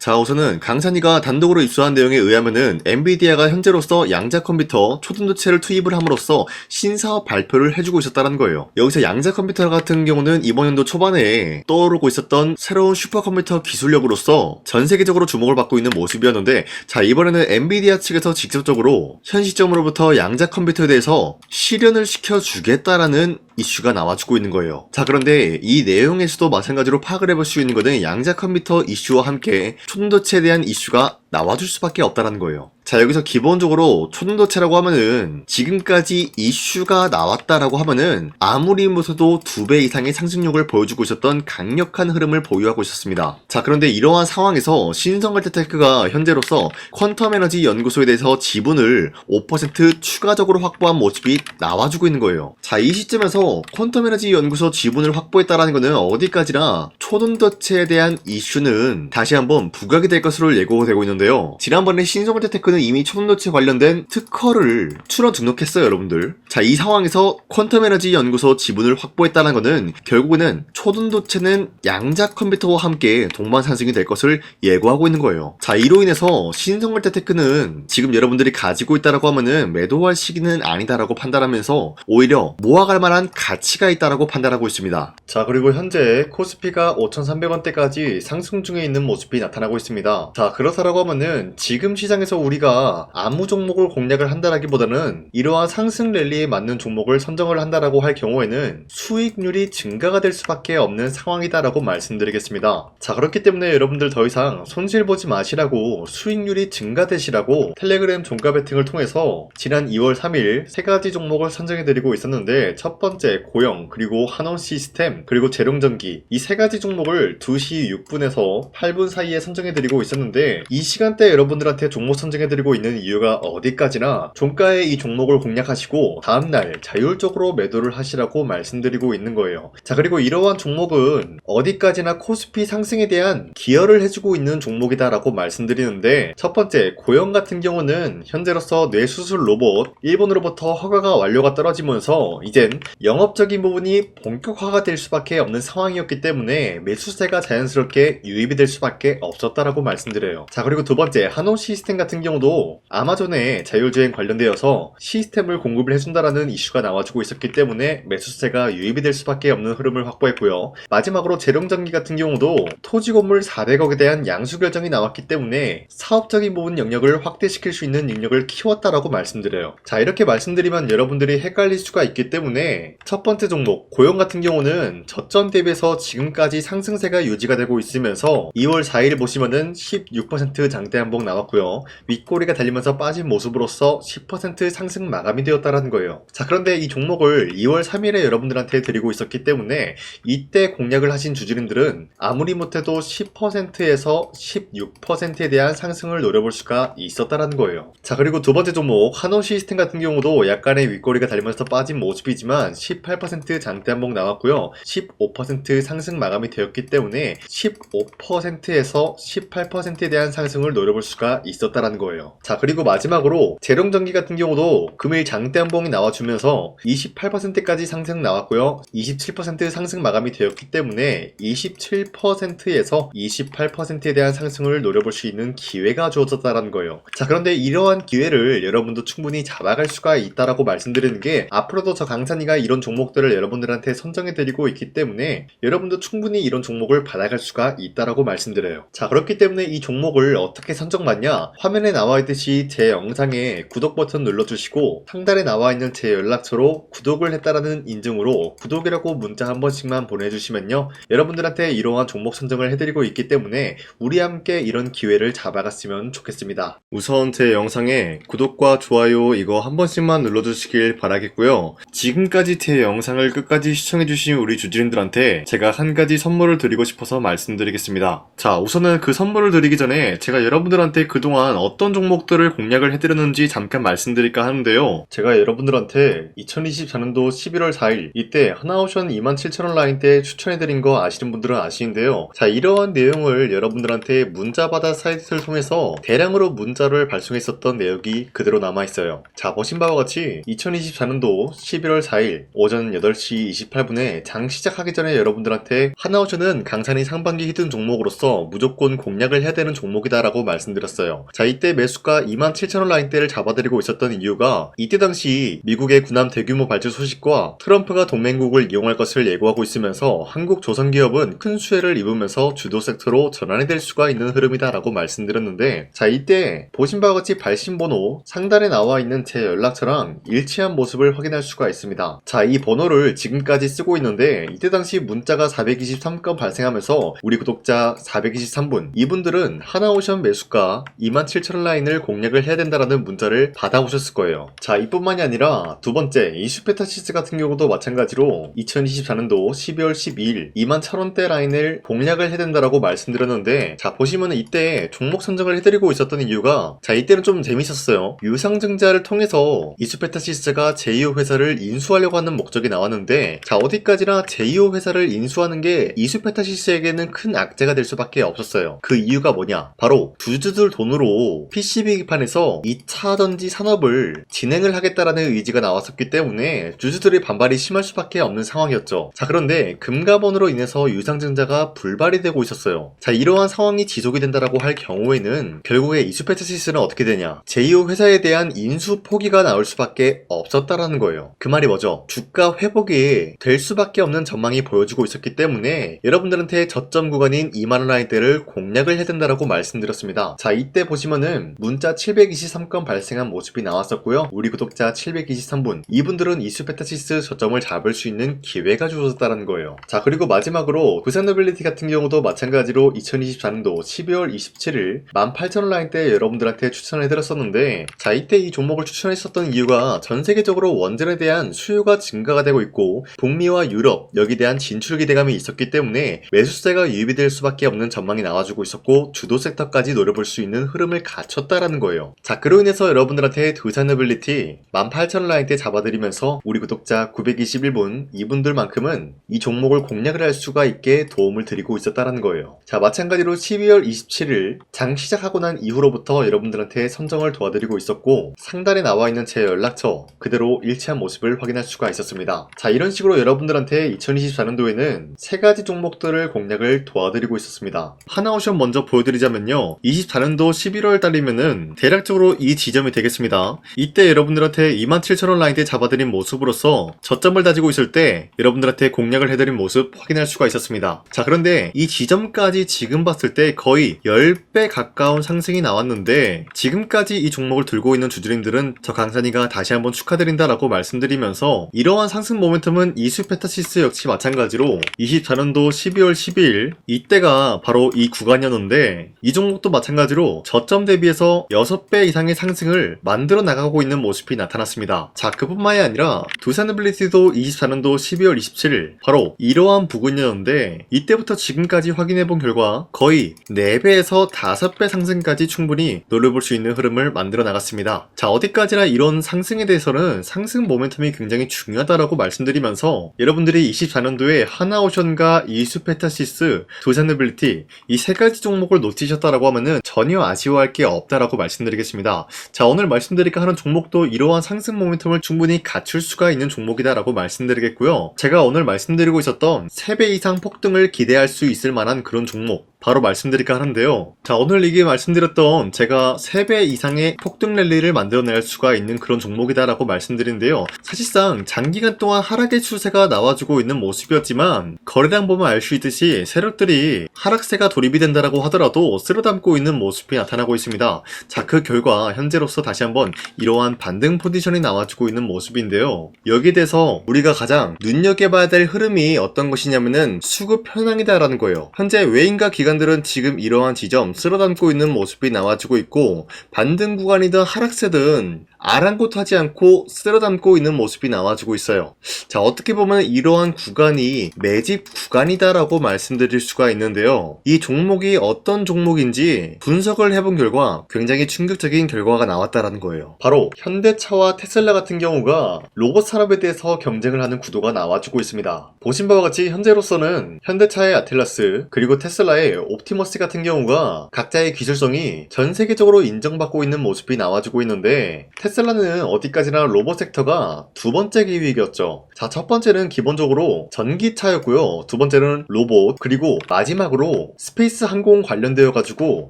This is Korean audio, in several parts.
자, 우선은 강산이가 단독으로 입수한 내용에 의하면은 엔비디아가 현재로서 양자 컴퓨터 초등도체를 투입을 함으로써 신사업 발표를 해주고 있었다는 거예요. 여기서 양자 컴퓨터 같은 경우는 이번 연도 초반에 떠오르고 있었던 새로운 슈퍼컴퓨터 기술력으로서 전 세계적으로 주목을 받고 있는 모습이었는데, 자, 이번에는 엔비디아 측에서 직접적으로 현 시점으로부터 양자 컴퓨터에 대해서 실현을 시켜주겠다라는 이슈가 나와주고 있는 거예요. 자, 그런데 이 내용에서도 마찬가지로 파악을 해볼 수 있는 것은 양자 컴퓨터 이슈와 함께 초등도체에 대한 이슈가 나와줄 수밖에 없다는 거예요. 자, 여기서 기본적으로 초등도체라고 하면은 지금까지 이슈가 나왔다라고 하면은 아무리 못해도 2배 이상의 상승력을 보여주고 있었던 강력한 흐름을 보유하고 있었습니다. 자, 그런데 이러한 상황에서 신성갈테테크가 현재로서 퀀텀 에너지 연구소에 대해서 지분을 5% 추가적으로 확보한 모습이 나와주고 있는 거예요. 자, 이 시점에서 퀀텀 에너지 연구소 지분을 확보했다라는 것은 어디까지나 초등도체에 대한 이슈는 다시 한번 부각이 될 것으로 예고되고 있는데, 지난번에 신성갈테테크는 이미 초등도체 관련된 특허를 출원 등록했어요, 여러분들. 자, 이 상황에서 퀀텀 에너지 연구소 지분을 확보했다는 것은 결국에는 초등도체는 양자 컴퓨터와 함께 동반 상승이 될 것을 예고하고 있는 거예요. 자, 이로 인해서 신성갈테테크는 지금 여러분들이 가지고 있다라고 하면은 매도할 시기는 아니다라고 판단하면서 오히려 모아갈 만한 가치가 있다라고 판단하고 있습니다. 자, 그리고 현재 코스피가 5,300원대까지 상승 중에 있는 모습이 나타나고 있습니다. 자, 그렇다라고 하면은 지금 시장에서 우리가 아무 종목을 공략을 한다라기보다는 이러한 상승 랠리에 맞는 종목을 선정을 한다라고 할 경우에는 수익률이 증가가 될 수밖에 없는 상황이다라고 말씀드리겠습니다. 자, 그렇기 때문에 여러분들 더 이상 손실 보지 마시라고, 수익률이 증가되시라고 텔레그램 종가 베팅을 통해서 지난 2월 3일 3가지 종목을 선정해드리고 있었는데, 첫 번째 고영, 그리고 한원 시스템, 그리고 재룡전기, 이 3가지 종목을 2시 6분에서 8분 사이에 선정해드리고 있었는데, 이 시간대 여러분들한테 종목 선정해드리고 있는 이유가 어디까지나 종가에 이 종목을 공략하시고 다음날 자율적으로 매도를 하시라고 말씀드리고 있는 거예요. 자, 그리고 이러한 종목은 어디까지나 코스피 상승에 대한 기여를 해주고 있는 종목이다라고 말씀드리는데, 첫 번째 고영 같은 경우는 현재로서 뇌수술 로봇 일본으로부터 허가가 완료가 떨어지면서 이젠 영업적인 부분이 본격화가 될 수밖에 없는 상황이었기 때문에 매수세가 자연스럽게 유입이 될 수밖에 없었다라고 말씀드려요. 자, 그리고 두 번째 한온 시스템 같은 경우도 아마존의 자율주행 관련되어서 시스템을 공급을 해준다라는 이슈가 나와주고 있었기 때문에 매수세가 유입이 될 수밖에 없는 흐름을 확보했고요. 마지막으로 재룡전기 같은 경우도 토지건물 400억에 대한 양수 결정이 나왔기 때문에 사업적인 부분 영역을 확대시킬 수 있는 능력을 키웠다라고 말씀드려요. 자, 이렇게 말씀드리면 여러분들이 헷갈릴 수가 있기 때문에 첫 번째 종목 고영 같은 경우는 저점 대비해서 지금까지 상승세가 유지가 되고 있으면서 2월 4일 보시면은 16% 장대 한봉 나왔고요. 윗꼬리가 달리면서 빠진 모습으로서 10% 상승 마감이 되었다는 거예요. 자, 그런데 이 종목을 2월 3일에 여러분들한테 드리고 있었기 때문에 이때 공략을 하신 주주님들은 아무리 못해도 10%에서 16%에 대한 상승을 노려볼 수가 있었다는 거예요. 자, 그리고 두 번째 종목 한원 시스템 같은 경우도 약간의 윗꼬리가 달리면서 빠진 모습이지만 18% 장대 한봉 나왔고요. 15% 상승 마감이 되었기 때문에 15%에서 18%에 대한 상승을 노려볼 수가 있었다는 거예요. 자, 그리고 마지막으로 재룡전기 같은 경우도 금일 장대 한봉이 나와주면서 28%까지 상승 나왔고요. 27% 상승 마감이 되었기 때문에 27%에서 28%에 대한 상승을 노려볼 수 있는 기회가 주어졌다는 거예요. 자, 그런데 이러한 기회를 여러분도 충분히 잡아갈 수가 있다라고 말씀드리는 게, 앞으로도 저 강산이가 이런 종목들을 여러분들한테 선정해드리고 있기 때문에 여러분도 충분히 이런 종목을 받아갈 수가 있다라고 말씀드려요. 자, 그렇기 때문에 이 종목을 어떻게 선정받냐, 화면에 나와 있듯이 제 영상에 구독 버튼 눌러주시고 상단에 나와 있는 제 연락처로 구독을 했다라는 인증으로 구독이라고 문자 한 번씩만 보내주시면요, 여러분들한테 이러한 종목 선정을 해드리고 있기 때문에 우리 함께 이런 기회를 잡아갔으면 좋겠습니다. 우선 제 영상에 구독과 좋아요 이거 한 번씩만 눌러주시길 바라겠고요. 지금까지 제 영상을 끝까지 시청해주신 우리 주주님들한테 제가 한 가지 선물을 드리고 싶어서 말씀드리겠습니다. 자, 우선은 그 선물을 드리기 전에 제가 제가 여러분들한테 그동안 어떤 종목들을 공략을 해드렸는지 잠깐 말씀드릴까 하는데요. 제가 여러분들한테 2024년도 11월 4일 이때 하나오션 27,000원 라인 때 추천해드린 거 아시는 분들은 아시는데요. 자, 이러한 내용을 여러분들한테 문자받아 사이트를 통해서 대량으로 문자를 발송했었던 내역이 그대로 남아있어요. 자, 보신 바와 같이 2024년도 11월 4일 오전 8시 28분에 장 시작하기 전에 여러분들한테 하나오션은 강산이 상반기 히든 종목으로서 무조건 공략을 해야 되는 종목이다 라고 말씀드렸어요. 자, 이때 매수가 27,000원 라인대를 잡아드리고 있었던 이유가 이때 당시 미국의 군함 대규모 발주 소식과 트럼프가 동맹국을 이용할 것을 예고하고 있으면서 한국 조선기업은 큰 수혜를 입으면서 주도 섹터로 전환이 될 수가 있는 흐름이다 라고 말씀드렸는데, 자, 이때 보신 바와 같이 발신번호 상단에 나와 있는 제 연락처랑 일치한 모습을 확인할 수가 있습니다. 자, 이 번호를 지금까지 쓰고 있는데 이때 당시 문자가 423건 발생하면서 우리 구독자 423분, 이분들은 하나오션 매수가 27,000원 라인을 공략을 해야 된다라는 문자를 받아오셨을 거예요. 자, 이뿐만이 아니라 두 번째 이슈페타시스 같은 경우도 마찬가지로 2024년도 12월 12일 21,000원대 라인을 공략을 해야 된다라고 말씀드렸는데, 자, 보시면은 이때 종목 선정을 해드리고 있었던 이유가, 자, 이때는 좀 재밌었어요. 유상증자를 통해서 이슈페타시스가 제2호 회사를 인수하려고 하는 목적이 나왔는데, 자, 어디까지나 제2호 회사를 인수하는 게 이슈페타시스에게는 큰 악재가 될 수밖에 없었어요. 그 이유가 뭐냐? 바로 주주들 돈으로 PCB 기판에서 2차 전지 산업을 진행을 하겠다라는 의지가 나왔었기 때문에 주주들의 반발이 심할 수밖에 없는 상황이었죠. 자, 그런데 금가번으로 인해서 유상증자가 불발이 되고 있었어요. 자, 이러한 상황이 지속이 된다라고 할 경우에는 결국에 이슈페타시스는 어떻게 되냐? 제2호 회사에 대한 인수 포기가 나올 수밖에 없었다라는 거예요. 그 말이 뭐죠? 주가 회복이 될 수밖에 없는 전망이 보여지고 있었기 때문에 여러분들한테 저점 구간인 2만원 라인대를 공략을 해야 된다라고 말씀드렸습니다. 자, 이때 보시면은 문자 723건 발생한 모습이 나왔었고요. 우리 구독자 723분, 이분들은 이슈페타시스 저점을 잡을 수 있는 기회가 주어졌다는 거예요. 자, 그리고 마지막으로 부산노빌리티 같은 경우도 마찬가지로 2024년도 12월 27일 18,000원 라인대 여러분들한테 추천을 해드렸었는데, 자, 이때 이 종목을 추천했었던 이유가 전 세계적으로 원전에 대한 수요가 증가가 되고 있고 북미와 유럽 여기에 대한 진출 기대감이 있었기 때문에 매수세가 유입이 될 수밖에 없는 전망이 나와주고 있었고 주도 섹터까지 노려볼 수 있는 흐름을 갖췄다라는 거예요. 자, 그로 인해서 여러분들한테 두산노빌리티 18,000원 라인대 잡아드리면서 우리 구독자 921분, 이분들만큼은 이 종목을 공략을 할 수가 있게 도움을 드리고 있었다라는 거예요. 자, 마찬가지로 12월 27일 장 시작하고 난 이후로부터 여러분들한테 선정을 도와드리고 있었고 상단에 나와 있는 제 연락처 그대로 일치한 모습을 확인할 수가 있었습니다. 자, 이런 식으로 여러분들한테 2024년도에는 세 가지 종목들을 공략을 도와드리고 있었습니다. 하나오션 먼저 보여드리자면요, 24년도 11월 달이면은 대략적으로 이 지점이 되겠습니다. 이때 여러분들한테 27,000원 라인대 잡아드린 모습으로서 저점을 다지고 있을 때 여러분들한테 공략을 해드린 모습 확인할 수가 있었습니다. 자, 그런데 이 지점까지 지금 봤을 때 거의 10배 가까운 상승이 나왔는데 지금까지 이 종목을 들고 있는 주주님들은 저 강산이가 다시 한번 축하드린다라고 말씀드리면서, 이러한 상승 모멘텀은 이슈페타시스 역시 마찬가지로 24년도 12월 12일 이때가 바로 이 구간이었는데 이 종목도 마찬가지로 저점 대비해서 6배 이상의 상승을 만들어 나가고 있는 모습이 나타났습니다. 자, 그뿐만이 아니라 두산노빌리티도 24년도 12월 27일 바로 이러한 부근이었는데 이때부터 지금까지 확인해본 결과 거의 4배에서 5배 상승까지 충분히 노려볼 수 있는 흐름을 만들어 나갔습니다. 자, 어디까지나 이런 상승에 대해서는 상승 모멘텀이 굉장히 중요하다라고 말씀드리면서 여러분들이 24년도에 하나오션과 이슈페타시스, 두산노빌리티 이 세 가지 종목을 놓치셨다라고 하면은 전혀 아쉬워할 게 없다라고 말씀드리겠습니다. 자, 오늘 말씀드릴까 하는 종목도 이러한 상승 모멘텀을 충분히 갖출 수가 있는 종목이다라고 말씀드리겠고요. 제가 오늘 말씀드리고 있었던 3배 이상 폭등을 기대할 수 있을 만한 그런 종목 바로 말씀드릴까 하는데요. 자, 오늘 이게 말씀드렸던 제가 3배 이상의 폭등 랠리를 만들어낼 수가 있는 그런 종목이다라고 말씀드리는데요. 사실상 장기간 동안 하락의 추세가 나와주고 있는 모습이었지만 거래량 보면 알 수 있듯이 세력들이 하락세가 돌입이 된다라고 하더라도 쓸어담고 있는 모습이 나타나고 있습니다. 자, 그 결과 현재로서 다시 한번 이러한 반등 포지션이 나와주고 있는 모습인데요. 여기에 대해서 우리가 가장 눈여겨봐야 될 흐름이 어떤 것이냐면은 수급 현황이다라는 거예요. 현재 외인과 기관들은 지금 이러한 지점 쓸어담고 있는 모습이 나와주고 있고 반등 구간이든 하락세든 아랑곳하지 않고 쓸어담고 있는 모습이 나와주고 있어요. 자, 어떻게 보면 이러한 구간이 매집 구간이다라고 말씀드릴 수가 있는데요. 이 종목이 어떤 종목인지 분석을 해본 결과 굉장히 충격적인 결과가 나왔다라는 거예요. 바로 현대차와 테슬라 같은 경우가 로봇 산업에 대해서 경쟁을 하는 구도가 나와주고 있습니다. 보신 바와 같이 현재로서는 현대차의 아틀라스 그리고 테슬라의 옵티머스 같은 경우가 각자의 기술성이 전 세계적으로 인정받고 있는 모습이 나와주고 있는데, 테슬라는 어디까지나 로봇 섹터가 두 번째 기획이었죠. 자, 첫 번째는 기본적으로 전기차였고요. 두 번째는 로봇, 그리고 마지막으로 스페이스 항공 관련되어 가지고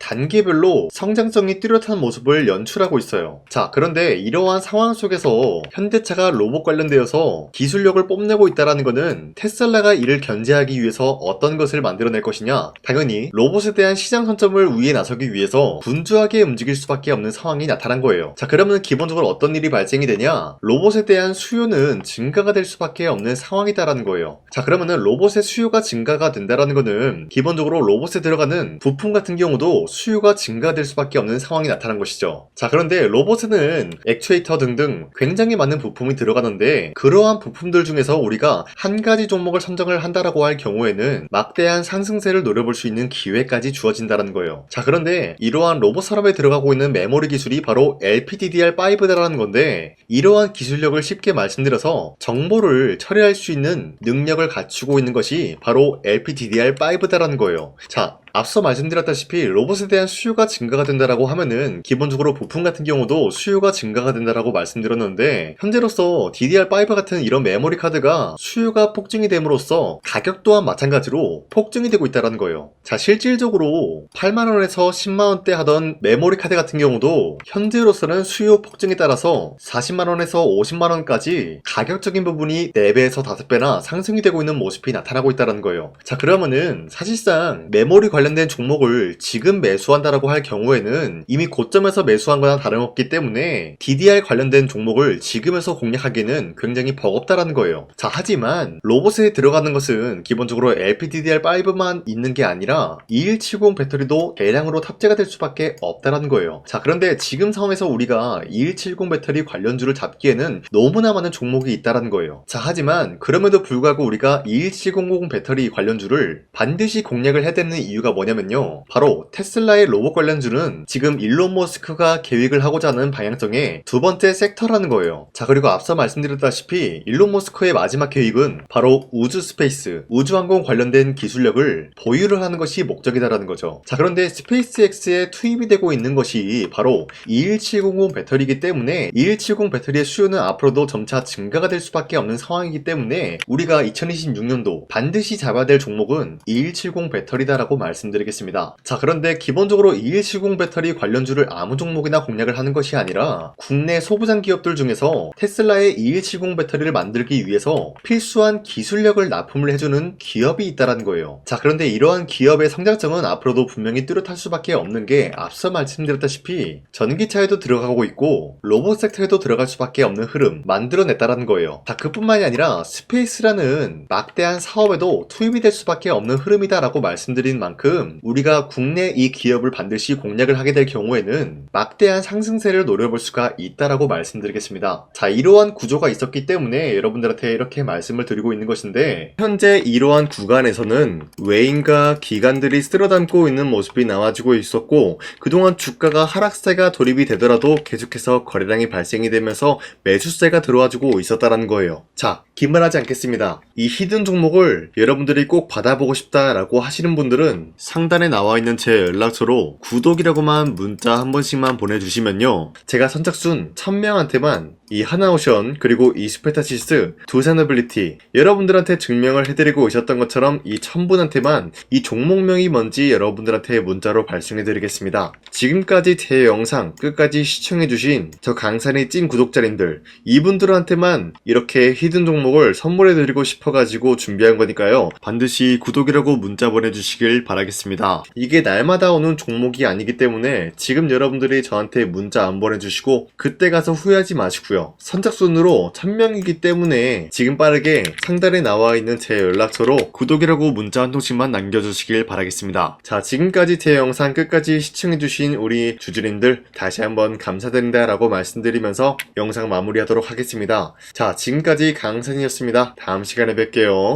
단계별로 성장성이 뚜렷한 모습을 연출하고 있어요. 자, 그런데 이러한 상황 속에서 현대차가 로봇 관련되어서 기술력을 뽐내고 있다는 것은 테슬라가 이를 견제하기 위해서 어떤 것을 만들어낼 것이냐, 당연히 로봇에 대한 시장 선점을 위해 나서기 위해서 분주하게 움직일 수밖에 없는 상황이 나타난 거예요. 자, 그러면 기본적으로 어떤 일이 발생이 되냐, 로봇에 대한 수요는 증가가 될 수밖에 없는 상황이다라는 거예요. 자, 그러면은 로봇의 수요가 증가가 된다라는 거는 기본적으로 로봇에 들어가는 부품 같은 경우도 수요가 증가될 수밖에 없는 상황이 나타난 것이죠. 자, 그런데 로봇에는 액추에이터 등등 굉장히 많은 부품이 들어가는데, 그러한 부품들 중에서 우리가 한 가지 종목을 선정을 한다라고 할 경우에는 막대한 상승세를 노려볼 수 있는 기회까지 주어진다는 거예요. 자, 그런데 이러한 로봇 산업에 들어가고 있는 메모리 기술이 바로 LPDDR5다라는 건데, 이러한 기술력을 쉽게 말씀드려서 정보를 처리할 수 있는 능력을 갖추고 있는 것이 바로 LPDDR5다라는 거예요. 자, 앞서 말씀드렸다시피 로봇에 대한 수요가 증가가 된다라고 하면은 기본적으로 부품 같은 경우도 수요가 증가가 된다라고 말씀드렸는데, 현재로서 DDR5 같은 이런 메모리 카드가 수요가 폭증이 됨으로써 가격 또한 마찬가지로 폭증이 되고 있다는 거예요. 자, 실질적으로 8만원에서 10만원대 하던 메모리 카드 같은 경우도 현재로서는 수요 폭증에 따라서 40만원에서 50만원까지 가격적인 부분이 4배에서 5배나 상승이 되고 있는 모습이 나타나고 있다는 거예요. 자, 그러면은 사실상 메모리 관련된 종목을 지금 매수한다라고 할 경우에는 이미 고점에서 매수한 거나 다름없기 때문에 DDR 관련된 종목을 지금에서 공략하기는 굉장히 버겁다라는 거예요. 자, 하지만 로봇에 들어가는 것은 기본적으로 LPDDR5만 있는 게 아니라 2170 배터리도 대량으로 탑재가 될 수밖에 없다라는 거예요. 자, 그런데 지금 상황에서 우리가 2170 배터리 관련주를 잡기에는 너무나 많은 종목이 있다라는 거예요. 자, 하지만 그럼에도 불구하고 우리가 21700 배터리 관련주를 반드시 공략을 해야 되는 이유가 뭐냐면요, 바로 테슬라의 로봇 관련주는 지금 일론 머스크가 계획을 하고자 하는 방향성의 두 번째 섹터라는 거예요. 자, 그리고 앞서 말씀드렸다시피 일론 머스크의 마지막 계획은 바로 우주 스페이스, 우주항공 관련된 기술력을 보유를 하는 것이 목적이다라는 거죠. 자, 그런데 스페이스X에 투입이 되고 있는 것이 바로 21700 배터리이기 때문에 2170 배터리의 수요는 앞으로도 점차 증가가 될 수밖에 없는 상황이기 때문에 우리가 2026년도 반드시 잡아야 될 종목은 2170 배터리다라고 말씀드리겠습니다. 자, 그런데 기본적으로 2170 배터리 관련주를 아무 종목이나 공략을 하는 것이 아니라 국내 소부장 기업들 중에서 테슬라의 2170 배터리를 만들기 위해서 필수한 기술력을 납품을 해주는 기업이 있다는 거예요. 자, 그런데 이러한 기업의 성장성은 앞으로도 분명히 뚜렷할 수밖에 없는 게 앞서 말씀드렸다시피 전기차에도 들어가고 있고 로봇 섹터에도 들어갈 수밖에 없는 흐름 만들어냈다는 거예요. 자, 그뿐만이 아니라 스페이스라는 막대한 사업에도 투입이 될 수밖에 없는 흐름이다라고 말씀드린 만큼 우리가 국내 이 기업을 반드시 공략을 하게 될 경우에는 막대한 상승세를 노려볼 수가 있다라고 말씀드리겠습니다. 자, 이러한 구조가 있었기 때문에 여러분들한테 이렇게 말씀을 드리고 있는 것인데, 현재 이러한 구간에서는 외인과 기관들이 쓸어담고 있는 모습이 나와주고 있었고, 그동안 주가가 하락세가 돌입이 되더라도 계속해서 거래량이 발생이 되면서 매수세가 들어와주고 있었다는 거예요. 자, 긴말하지 않겠습니다. 이 히든 종목을 여러분들이 꼭 받아보고 싶다라고 하시는 분들은 상단에 나와있는 제 연락처로 구독이라고만 문자 한 번씩만 보내주시면요, 제가 선착순 1000명한테만 이 하나오션 그리고 이 스페타시스 두 사너빌리티 여러분들한테 증명을 해드리고 오셨던 것처럼 이 1000분한테만 이 종목명이 뭔지 여러분들한테 문자로 발송해드리겠습니다. 지금까지 제 영상 끝까지 시청해주신 저 강산의 찐 구독자님들, 이분들한테만 이렇게 히든 종목을 선물해드리고 싶어가지고 준비한 거니까요, 반드시 구독이라고 문자 보내주시길 바라겠습니다. 하겠습니다. 이게 날마다 오는 종목이 아니기 때문에 지금 여러분들이 저한테 문자 안 보내주시고 그때 가서 후회하지 마시고요. 선착순으로 1000명이기 때문에 지금 빠르게 상단에 나와 있는 제 연락처로 구독이라고 문자 한 통씩만 남겨주시길 바라겠습니다. 자, 지금까지 제 영상 끝까지 시청해주신 우리 주주님들 다시 한번 감사드린다 라고 말씀드리면서 영상 마무리하도록 하겠습니다. 자, 지금까지 강산이었습니다. 다음 시간에 뵐게요.